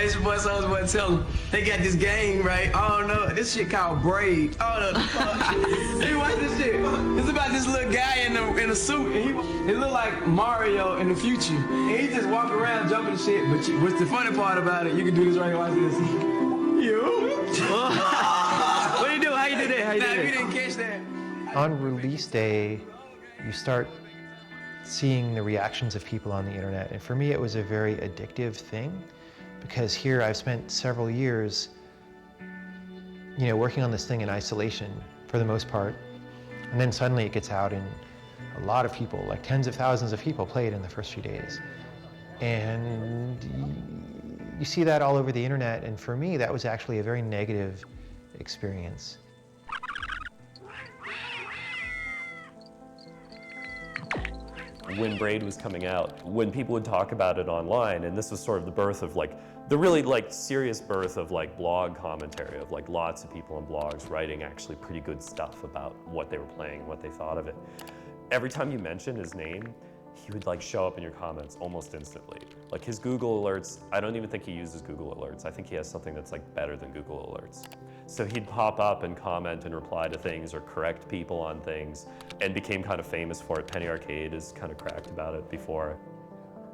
it's your boy Soulja Boy. Tell him they got this game, right? Oh no, this shit called Braid. Oh no, the fuck. Hey, watch this shit. It's about this little guy in a suit, and he look like Mario in the future. And he just walk around jumping shit. But what's the funny part about it? You can do this right here. Watch this. You. What do you do? How you do that? How you do that? If you didn't catch that. On release day, you start seeing the reactions of people on the internet. And for me, it was a very addictive thing, because here I've spent several years, working on this thing in isolation for the most part. And then suddenly it gets out and a lot of people, like tens of thousands of people, played in the first few days. And you see that all over the internet. And for me, that was actually a very negative experience. When Braid was coming out, when people would talk about it online, and this was sort of the birth of the really serious birth of blog commentary, of lots of people on blogs writing actually pretty good stuff about what they were playing, what they thought of it. Every time you mentioned his name, he would show up in your comments almost instantly. His Google alerts, I don't even think he uses Google alerts. I think he has something that's better than Google alerts. So he'd pop up and comment and reply to things or correct people on things, and became kind of famous for it. Penny Arcade has kind of cracked about it before.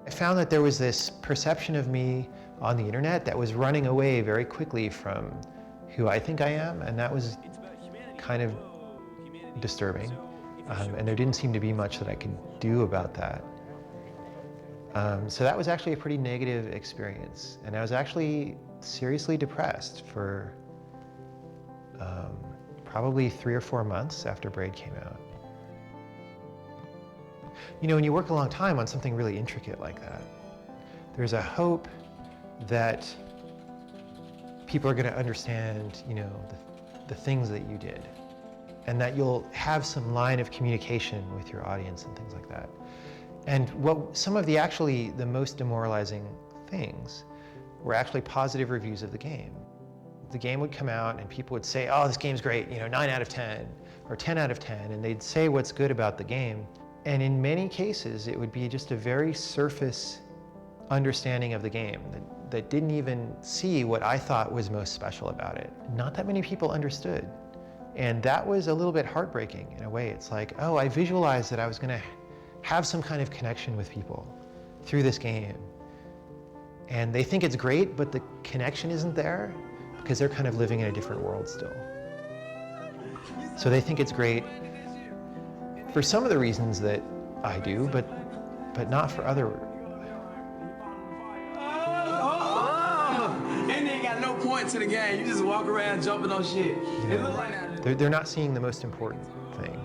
I found that there was this perception of me on the internet that was running away very quickly from who I think I am, and that was kind of disturbing. And there didn't seem to be much that I could do about that. So that was actually a pretty negative experience. And I was actually seriously depressed for probably 3 or 4 months after Braid came out. When you work a long time on something really intricate like that, there's a hope that people are going to understand, the things that you did, and that you'll have some line of communication with your audience and things like that. And some of the most demoralizing things were actually positive reviews of the game. The game would come out and people would say, oh, this game's great, 9 out of 10 or 10 out of 10, and they'd say what's good about the game. And in many cases, it would be just a very surface understanding of the game that didn't even see what I thought was most special about it. Not that many people understood. And that was a little bit heartbreaking in a way. It's like, oh, I visualized that I was going to have some kind of connection with people through this game. And they think it's great, but the connection isn't there because they're kind of living in a different world still. So they think it's great for some of the reasons that I do, but not for other. And they ain't got no point to the game. You just walk around jumping on shit. They're not seeing the most important thing.